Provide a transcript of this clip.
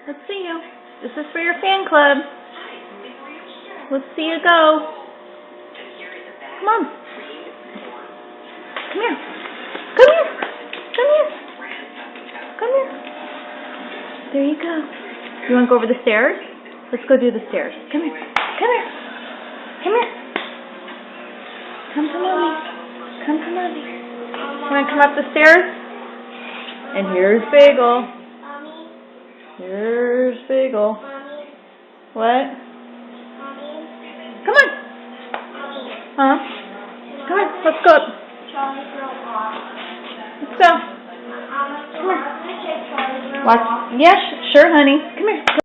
Let's see you. This is for your fan club. Let's see you go. Come on. Come here. Come here. Come here. Come here. There you go. You want to go over the stairs? Let's go do the stairs. Come here. Come here. Come here. Come to mommy. Come to mommy. Want to come up the stairs? And here's Bagel. Here's Bagel. What? Come on. Huh? Come on. Let's go up. Let's go. Come here. Watch. Yes, sure, honey. Come here.